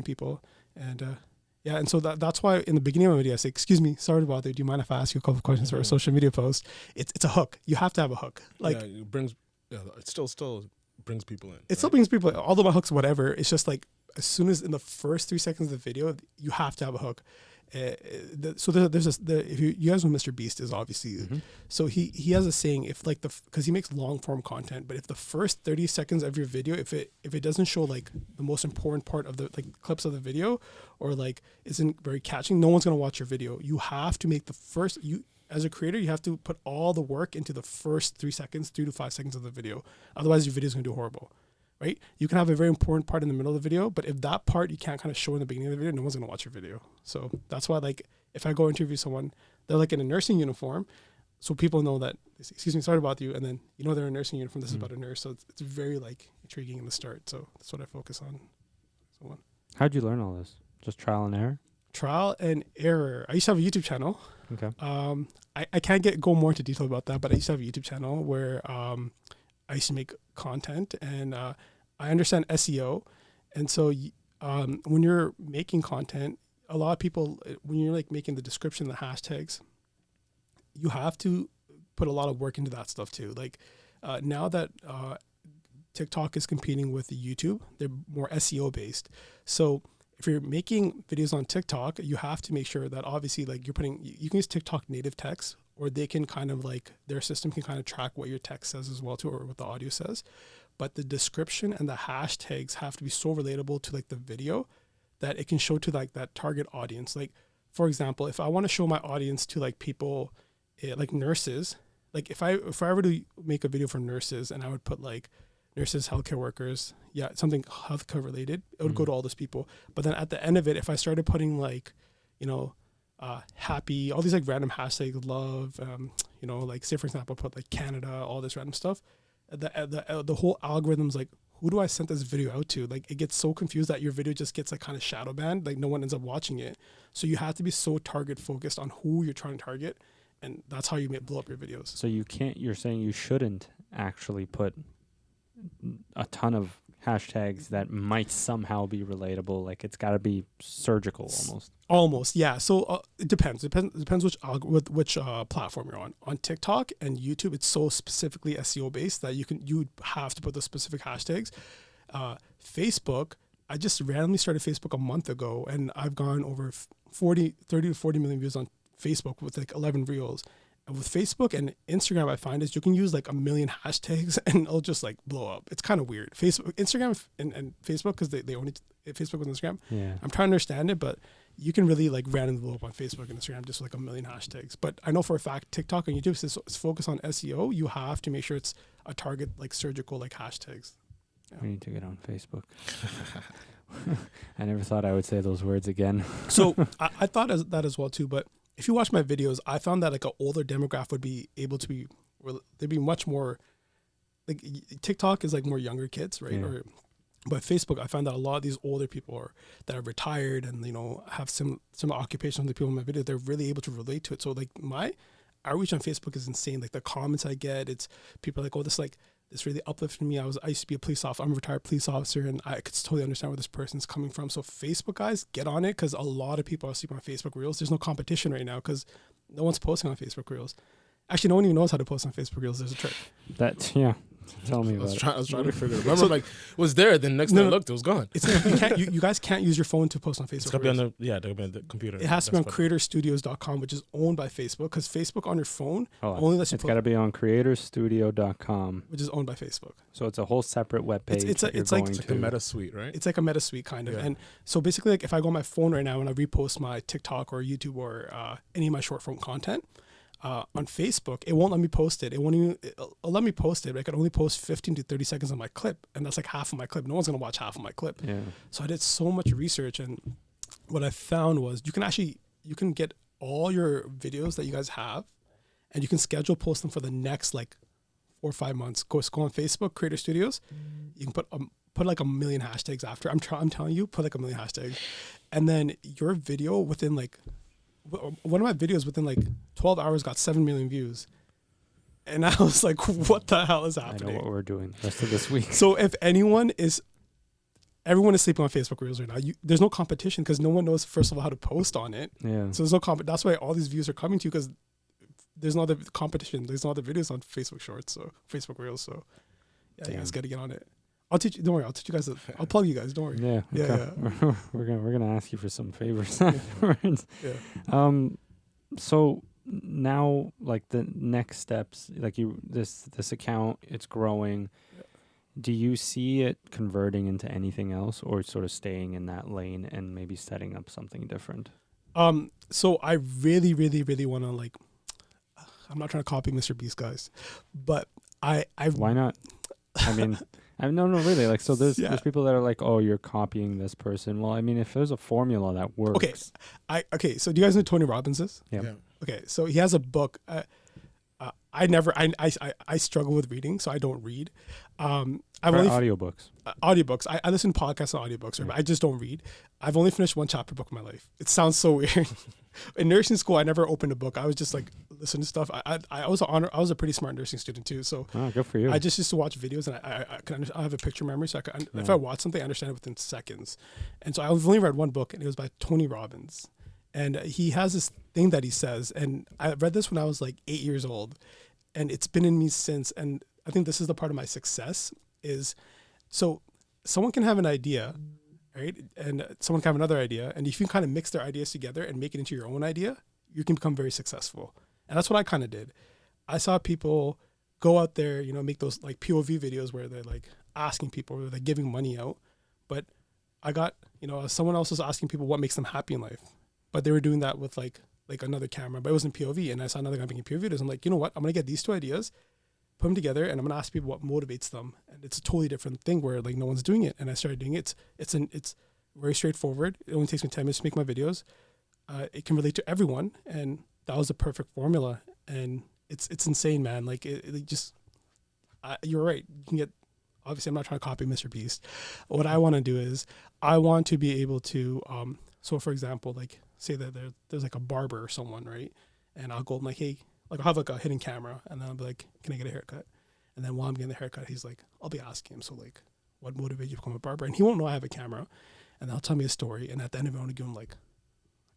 people. And, yeah, and so that's why in the beginning of my video I say, excuse me, sorry to bother you. Do you mind if I ask you a couple of questions for a social media post? It's a hook. You have to have a hook. Like it still brings people in. It still brings people in. Although my hook's whatever. It's just like as soon as in the first 3 seconds of the video, you have to have a hook. So there's this. If you guys know Mr. Beast is obviously, so he has a saying, if like because he makes long form content, but if the first 30 seconds of your video, if it doesn't show like the most important part of the like clips of the video, or like isn't very catching, no one's gonna watch your video. You have to make as a creator, you have to put all the work into the first 3 to 5 seconds of the video. Otherwise your video is gonna do horrible. Right? You can have a very important part in the middle of the video, but if that part you can't kind of show in the beginning of the video, no one's going to watch your video. So that's why, like, if I go interview someone, they're like in a nursing uniform, so people know that, excuse me, sorry about you, and then you know they're in a nursing uniform, this is about a nurse, so it's very, like, intriguing in the start. So that's what I focus on. How'd you learn all this? Just trial and error? Trial and error. I used to have a YouTube channel. Okay. I can't go more into detail about that, but I used to have a YouTube channel where I used to make content, and I understand SEO. And so when you're making content, a lot of people, when you're like making the description, the hashtags, you have to put a lot of work into that stuff too. Like now that TikTok is competing with YouTube, they're more SEO based. So if you're making videos on TikTok, you have to make sure that obviously like you can use TikTok native text, or they can kind of like, their system can kind of track what your text says as well too, or what the audio says. But the description and the hashtags have to be so relatable to like the video that it can show to like that target audience. Like, for example, if I want to show my audience to like people, like nurses, like if I were to make a video for nurses and I would put like nurses, healthcare workers, something healthcare related, it would go to all those people. But then at the end of it, if I started putting like, happy, all these like random hashtags, love, like say for example, put like Canada, all this random stuff, the whole algorithm's like, who do I send this video out to? Like it gets so confused that your video just gets like kind of shadow banned, like no one ends up watching it. So you have to be so target focused on who you're trying to target, and that's how you blow up your videos. So you're saying you shouldn't actually put a ton of hashtags that might somehow be relatable. Like it's got to be surgical almost. Yeah. So it depends which platform you're on. On TikTok and YouTube, it's so specifically SEO based that you have to put the specific hashtags. Facebook, I just randomly started Facebook a month ago, and I've gone over 30 to 40 million views on Facebook with like 11 reels. With Facebook and Instagram, I find is you can use like 1 million hashtags and it'll just like blow up. It's kind of weird. Instagram and Facebook, because they only Facebook and Instagram. Yeah. I'm trying to understand it, but you can really like randomly blow up on Facebook and Instagram just with like 1 million hashtags. But I know for a fact TikTok and YouTube, since it's focused on SEO, you have to make sure it's a target like surgical like hashtags. Yeah. We need to get on Facebook. I never thought I would say those words again. So I thought that as well too. But if you watch my videos, I found that like an older demographic would be able to be, they'd be much more, like TikTok is like more younger kids, right? Yeah. But Facebook, I found that a lot of these older people that are retired and, you know, have some occupation, the people in my video, they're really able to relate to it. So like my outreach on Facebook is insane. Like the comments I get, it's people are like, oh, this really uplifted me. I used to be a police officer. I'm a retired police officer, and I could totally understand where this person's coming from. So Facebook guys, get on it, because a lot of people are sleeping on Facebook Reels. There's no competition right now because no one's posting on Facebook Reels. Actually, no one even knows how to post on Facebook Reels. There's a trick. Tell me about it. I was trying to figure it out. Remember, like, it was there, then next time I looked, it was gone. It's you guys can't use your phone to post on Facebook. It's got to be on the computer. It has to be on creatorstudios.com, which is owned by Facebook, because Facebook on your phone only lets you It's got to be on creatorstudio.com, which is owned by Facebook. So it's a whole separate web page. It's like a meta suite, right? It's like a meta suite kind of. And so basically, like if I go on my phone right now and I repost my TikTok or YouTube or any of my short form content, on Facebook, it won't let me post it. It'll let me post it, but I can only post 15 to 30 seconds of my clip. And that's like half of my clip. No one's going to watch half of my clip. Yeah. So I did so much research. And what I found was you can get all your videos that you guys have, and you can schedule post them for the next like 4 or 5 months. Go on Facebook, Creator Studios. You can put like 1 million hashtags after. I'm telling you, put like 1 million hashtags. And then your video within like, one of my videos within like 12 hours got 7 million views. And I was like, what the hell is happening? I know what we're doing the rest of this week. So if everyone is sleeping on Facebook Reels right now. There's no competition because no one knows, first of all, how to post on it. Yeah. So there's no that's why all these views are coming to you, because there's no other competition. There's no other videos on Facebook Shorts, so Facebook Reels. So yeah, you guys got to get on it. I'll teach you. Don't worry. I'll teach you guys. I'll plug you guys. Don't worry. Yeah. Yeah. Yeah. We're gonna ask you for some favors afterwards. Yeah. So now, like the next steps, like this account, it's growing. Yeah. Do you see it converting into anything else, or sort of staying in that lane and maybe setting up something different? So I really, really, really want to, like, I'm not trying to copy Mr. Beast, guys, but I why not? I mean, no, really. Like, so there's people that are like, oh, you're copying this person. Well, I mean, if there's a formula that works. Okay. So do you guys know who Tony Robbins is? Yeah. Okay. So he has a book. I struggle with reading, so I don't read. I've only audiobooks. Audiobooks. I listen to podcasts and audiobooks, but I just don't read. I've only finished one chapter book in my life. It sounds so weird. In nursing school, I never opened a book. I was just like listening to stuff. I was a pretty smart nursing student too. So good for you. I just used to watch videos, and I have a picture memory, so if I watch something, I understand it within seconds. And so I've only read one book, and it was by Tony Robbins. And he has this thing that he says, and I read this when I was like 8 years old, and it's been in me since. And I think this is the part of my success is, so someone can have an idea, right? And someone can have another idea. And if you kind of mix their ideas together and make it into your own idea, you can become very successful. And that's what I kind of did. I saw people go out there, make those like POV videos where they're like asking people, where they're giving money out. But I got, someone else was asking people what makes them happy in life. But they were doing that with like another camera, but it wasn't POV. And I saw another guy making POV videos. I'm like, you know what? I'm going to get these two ideas, put them together, and I'm going to ask people what motivates them. And it's a totally different thing where like no one's doing it. And I started doing it. It's very straightforward. It only takes me 10 minutes to make my videos. It can relate to everyone. And that was the perfect formula. And it's insane, man. Like it just, you're right. You can get, obviously I'm not trying to copy Mr. Beast. What I want to do is I want to be able to, so for example, like say that there's like a barber or someone, right? And I'll go, I'm like, hey, like I'll have like a hidden camera, and then I'll be like, can I get a haircut? And then while I'm getting the haircut, he's like, I'll be asking him, so like, what motivated you to become a barber? And he won't know I have a camera, and they'll tell me a story, and at the end of it, I want to give him like,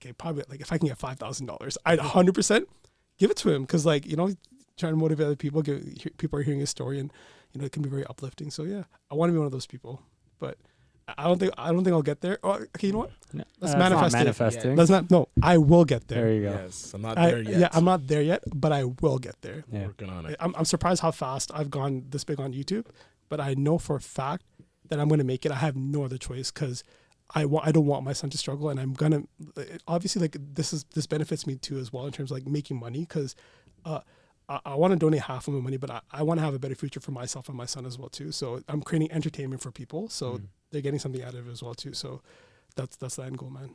okay, probably like if I can get $5,000, I'd 100% give it to him, because like, trying to motivate other people, people are hearing his story, and it can be very uplifting. So yeah, I want to be one of those people, but I don't think I'll get there. Oh, okay, you know what? No, let's manifest manifesting. Let's not. No, I will get there. There you go. Yes, I'm not there yet. Yeah, I'm not there yet, but I will get there. Yeah. Working on it. I'm surprised how fast I've gone this big on YouTube, but I know for a fact that I'm going to make it. I have no other choice, because I don't want my son to struggle, and I'm gonna obviously like this benefits me too as well in terms of like making money, because I want to donate half of my money, but I want to have a better future for myself and my son as well too. So I'm creating entertainment for people. So they're getting something out of it as well too. So that's the end goal, man.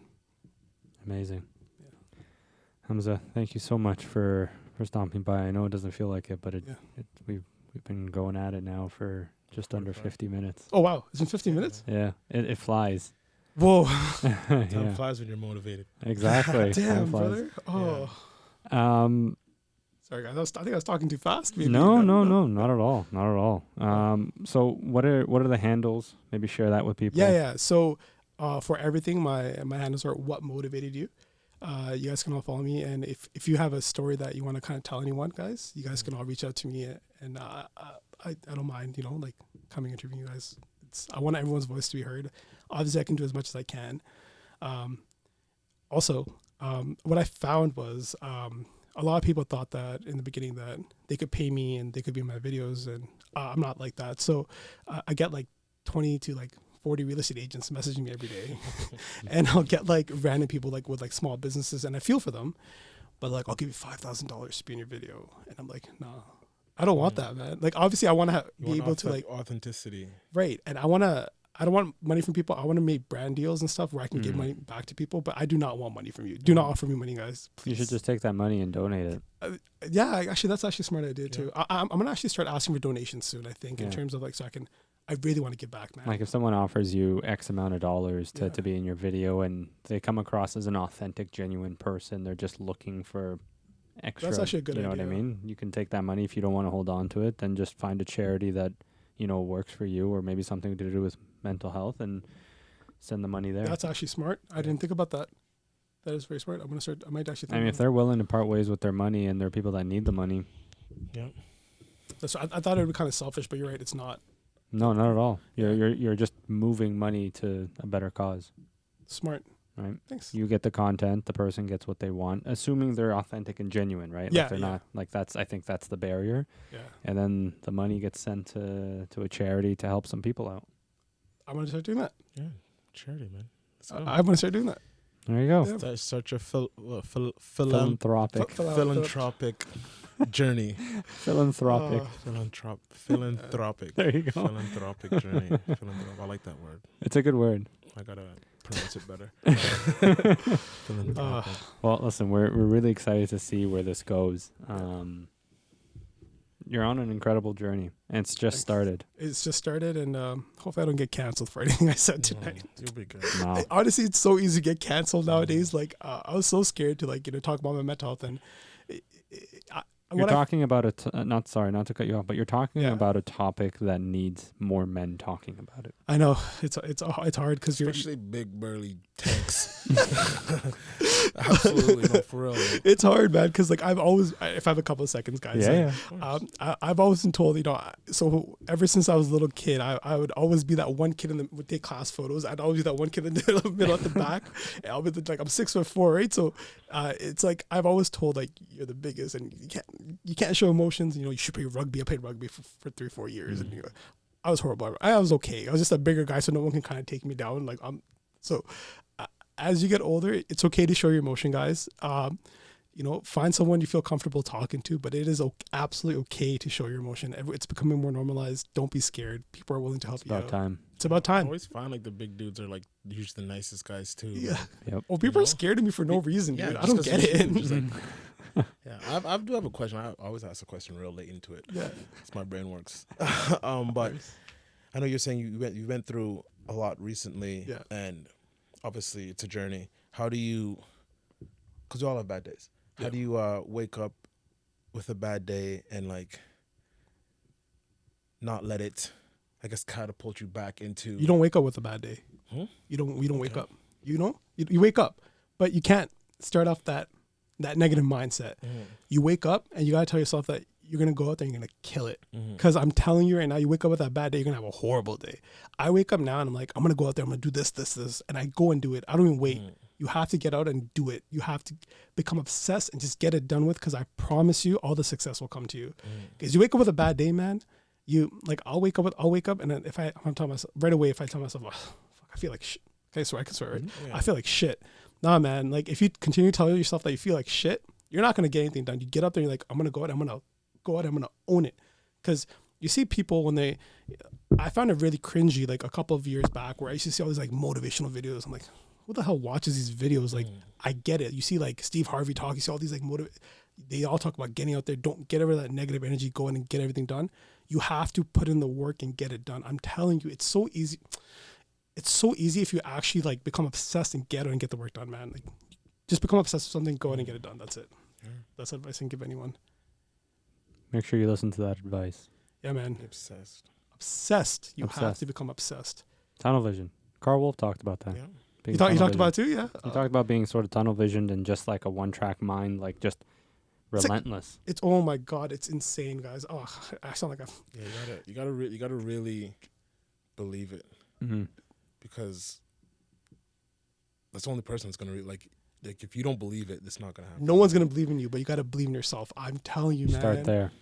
Amazing. Yeah. Hamza, thank you so much for stopping by. I know it doesn't feel like it, but we've been going at it now for just under 50 minutes. Oh wow, it's been 50 minutes. Yeah, it flies. Whoa. Time flies when you're motivated. Exactly. Damn, brother. Oh. Yeah. Sorry guys, I think I was talking too fast. Maybe. No, not at all. Not at all. So what are the handles? Maybe share that with people. Yeah. So for everything, my handles are what motivated you. You guys can all follow me, and if you have a story that you want to kind of tell anyone, guys, you guys can all reach out to me, and I don't mind, like coming interviewing you guys. I want everyone's voice to be heard. Obviously, I can do as much as I can. Also, what I found was a lot of people thought that in the beginning that they could pay me and they could be in my videos, and I'm not like that. So I get like 20 to like 40 real estate agents messaging me every day, and I'll get like random people like with like small businesses, and I feel for them, but like I'll give you $5,000 to be in your video, and I'm like, nah, I don't want that, man. Like obviously I want to be able to like authenticity, right? And I don't want money from people. I want to make brand deals and stuff where I can give money back to people, but I do not want money from you. Do not offer me money, guys. Please. You should just take that money and donate it. Yeah, actually, that's actually a smart idea too. I'm gonna actually start asking for donations soon. I think in terms of like, I really want to give back, man. Like if someone offers you X amount of dollars to be in your video and they come across as an authentic, genuine person, they're just looking for extra. That's actually a good idea. You know what I mean? You can take that money if you don't want to hold on to it, then just find a charity that, works for you, or maybe something to do with mental health, and send the money there. That's actually smart. I didn't think about that. That is very smart. I might actually think I mean, if they're willing to part ways with their money and there are people that need the money. Yeah. I thought it would be kind of selfish, but you're right. It's not. No, not at all. You're just moving money to a better cause. Smart. Right. Thanks. You get the content, the person gets what they want, assuming they're authentic and genuine, right? Yeah. Like they're not like I think that's the barrier. Yeah. And then the money gets sent to a charity to help some people out. I'm gonna start doing that. Yeah. Charity, man. I'm gonna start doing that. There you go. Yeah. Start your Philanthropic. philanthropic journey. Philanthropic. Philanthropic. There you go. Philanthropic journey. I like that word. It's a good word. I gotta pronounce it better. Philanthropic. Well, listen, we're really excited to see where this goes. You're on an incredible journey, and it's just started. It's just started, and hopefully I don't get canceled for anything I said tonight. You'll be good. No. Honestly, it's so easy to get canceled nowadays. Like I was so scared to talk about my mental health, and You're talking about not to cut you off, but you're talking Yeah. about a topic that needs more men talking about it. I know it's hard because you're. Especially big burly tanks. Absolutely, no, for real. Man. It's hard, man, because like I've always, if I have a couple of seconds, guys. Yeah. I've always been told, so ever since I was a little kid, I would always be that one kid would take class photos. I'd always be that one kid in the middle at the back. And I'll be like, I'm 6'4", right? So it's like I've always told like you're the biggest, and you can't show emotions. You should play rugby. I played rugby for 3-4 years, and I was horrible. I was okay. I was just a bigger guy, so no one can kind of take me down. Like as you get older, it's okay to show your emotion, guys. Find someone you feel comfortable talking to, but it is absolutely okay to show your emotion. It's becoming more normalized. Don't be scared. People are willing to help you out. It's about I time. always find like the big dudes are like usually the nicest guys too. Yeah. Like, Yep. Well, people are scared of me for no reason, dude. I don't get it. it. Yeah, I do have a question. I always ask a question real late into it. Yeah, it's my brain works. But I know you're saying you went through a lot recently, and obviously it's a journey. How do you? Because we all have bad days. How do you wake up with a bad day and like not let it, I guess, catapult you back into? You don't wake up with a bad day. You don't wake up. You wake up, but you can't start off that negative mindset. You wake up and you gotta tell yourself that you're gonna go out there and you're gonna kill it. Because I'm telling you right now, you wake up with that bad day, you're gonna have a horrible day. I wake up now and I'm like, I'm gonna go out there, I'm gonna do this, and I go and do it. I don't even wait. You have to get out and do it. You have to become obsessed and just get it done with, because I promise you all the success will come to you. Because you wake up with a bad day, man, I'll wake up and then I'm telling myself right away, if I tell myself, oh, fuck, I feel like shit. Okay, so I can swear, right? I feel like shit. Nah, man, like if you continue to tell yourself that you feel like shit, you're not gonna get anything done. You get up there and you're like, I'm gonna go out, I'm gonna own it. Because you see people when I found it really cringy like a couple of years back where I used to see all these like motivational videos. I'm like, who the hell watches these videos? Like, I get it. You see like Steve Harvey talk, you see all these like they all talk about getting out there. Don't get over that negative energy, go in and get everything done. You have to put in the work and get it done. I'm telling you, it's so easy. It's so easy if you actually like become obsessed and get out and get the work done, man. Like, just become obsessed with something, go in and get it done. That's it. Yeah. That's advice I can give anyone. Make sure you listen to that advice. Yeah, man. Obsessed. You have to become obsessed. Tunnel vision. Karl Wolf talked about that. Yeah. You talked about it too, yeah? He talked about being sort of tunnel visioned and just like a one-track mind, like just relentless. It's oh my God, it's insane, guys. Oh, I sound like you gotta really believe it, because that's the only person that's gonna like if you don't believe it, it's not gonna happen. No one's gonna believe in you, but you gotta believe in yourself. I'm telling you, man. Start there.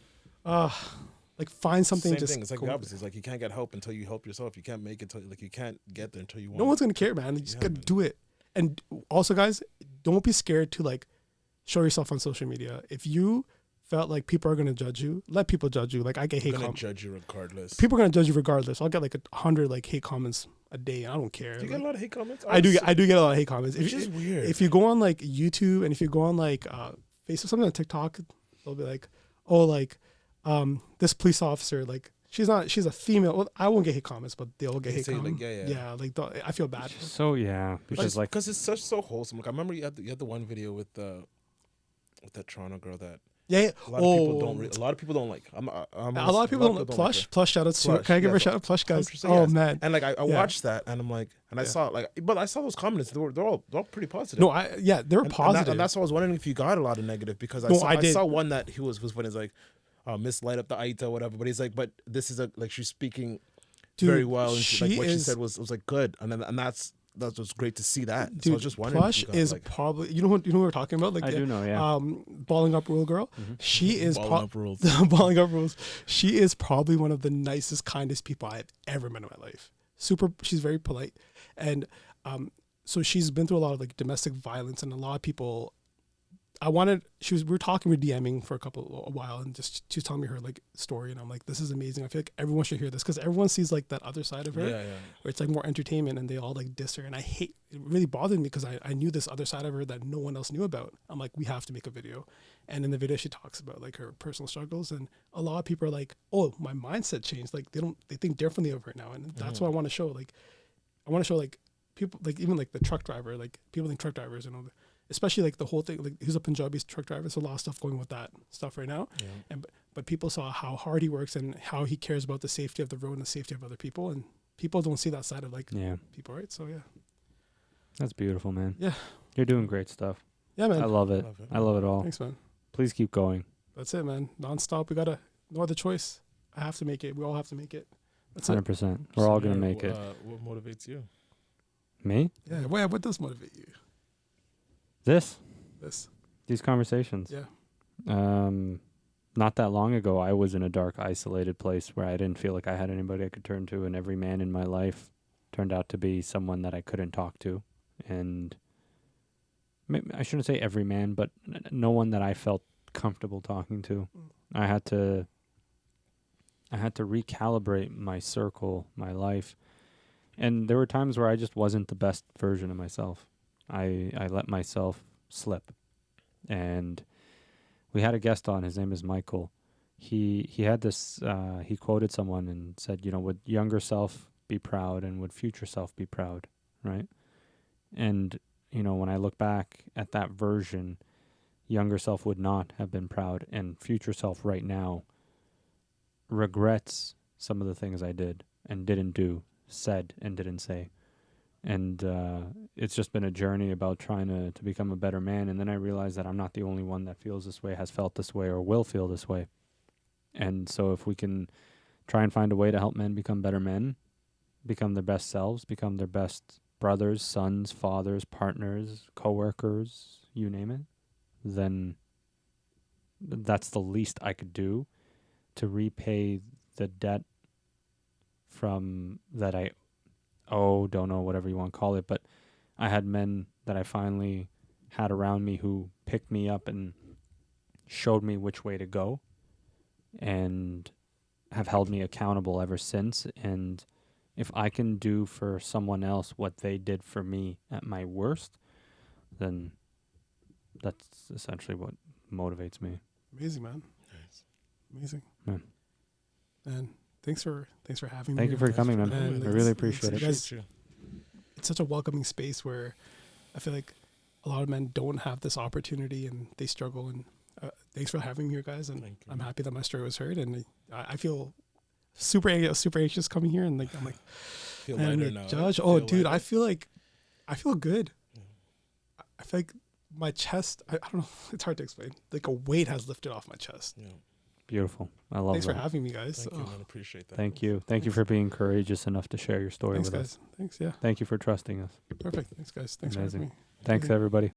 Like find something. Same thing. It's like the opposite. It's like you can't get help until you help yourself. You can't make it until you can't get there until you want. No one's gonna care, man. You just gotta do it. And also, guys, don't be scared to like show yourself on social media. If you felt like people are gonna judge you, let people judge you. Like I get hate comments. Judge you regardless. People are gonna judge you regardless. I'll get like 100 like hate comments a day. I don't care. Do you get a lot of hate comments? I do get a lot of hate comments. It's just weird. If you go on like YouTube and if you go on like Facebook, something on TikTok, they'll be like, oh, like this police officer, like she's a female. Well, I won't get hate comments, but they'll get hate comments. Like, I feel bad. So yeah, because it's so wholesome. Like I remember you had the one video with that Toronto girl that. Yeah. A lot of people don't like. A lot of people don't like Plush. Plush, shout out to. Can I give her a shout out? Plush, guys. Oh man. And like I watched that, and I'm like, and I saw but I saw those comments. They're all pretty positive. No, they were positive. And that's why I was wondering if you got a lot of negative, because I saw one that he was when it's like, Miss Light Up the Aita, whatever. But he's like, but this is like she's speaking very well, and like what she said was like good, and that's was great to see that. Dude, so I was just wondering. Plush is probably you know who we're talking about. Like I do know, yeah. Balling Up Rule girl. Mm-hmm. She is Balling Up Rules. She is probably one of the nicest, kindest people I've ever met in my life. She's very polite, and so she's been through a lot of like domestic violence, and a lot of people. we were talking, we were DMing for a while, and just she was telling me her like story, and I'm like, this is amazing. I feel like everyone should hear this, because everyone sees like that other side of her, where it's like more entertainment, and they all like diss her, and it really bothered me, because I knew this other side of her that no one else knew about. I'm like, we have to make a video. And in the video she talks about like her personal struggles, and a lot of people are like, oh, my mindset changed. Like they think differently of her now, and that's what I want to show. Like I want to show like people, like even like the truck driver, like people think truck drivers, especially like the whole thing, like he's a Punjabi truck driver, so a lot of stuff going with that stuff right now. But people saw how hard he works and how he cares about the safety of the road and the safety of other people, and people don't see that side of like people, right? So that's beautiful, man. Yeah, you're doing great stuff. Yeah, man. I love it. I love it all. Thanks, man. Please keep going. That's it, man. Non-stop. We gotta, no other choice. I have to make it. We all have to make it. That's 100%. We're all gonna make it. What motivates you? Me? Yeah. What does motivate you? These conversations. Yeah. Not that long ago, I was in a dark, isolated place where I didn't feel like I had anybody I could turn to, and every man in my life turned out to be someone that I couldn't talk to. And I shouldn't say every man, but no one that I felt comfortable talking to. I had to recalibrate my circle, my life. And there were times where I just wasn't the best version of myself. I let myself slip. And we had a guest on, his name is Michael. He had this, he quoted someone and said, would younger self be proud, and would future self be proud, right? And, when I look back at that version, younger self would not have been proud, and future self right now regrets some of the things I did and didn't do, said and didn't say. And it's just been a journey about trying to become a better man. And then I realized that I'm not the only one that feels this way, has felt this way, or will feel this way. And so if we can try and find a way to help men become better men, become their best selves, become their best brothers, sons, fathers, partners, coworkers, you name it, then that's the least I could do to repay the debt from that I don't know, whatever you want to call it. But I had men that I finally had around me who picked me up and showed me which way to go. And have held me accountable ever since. And if I can do for someone else what they did for me at my worst, then that's essentially what motivates me. Amazing, man. Nice. Amazing. Yeah. And thanks for having me. Thank you for coming, man. And I really appreciate it. Guys, it's such a welcoming space where I feel like a lot of men don't have this opportunity and they struggle. And thanks for having me here, guys. And I'm happy that my story was heard. And I feel super anxious coming here. And I'm like, feel lighter now. Judge, dude, I feel good. Yeah. I feel like my chest, I don't know, it's hard to explain. Like a weight has lifted off my chest. Yeah. Beautiful. I love Thanks that. for having me, guys. Thank you, man. Appreciate that. Thank you. Thank you for being courageous enough to share your story Thanks, with guys. us. Thanks, yeah. Thank you for trusting us. Perfect. Thanks, guys. Thanks Amazing. for having me. Thanks, everybody.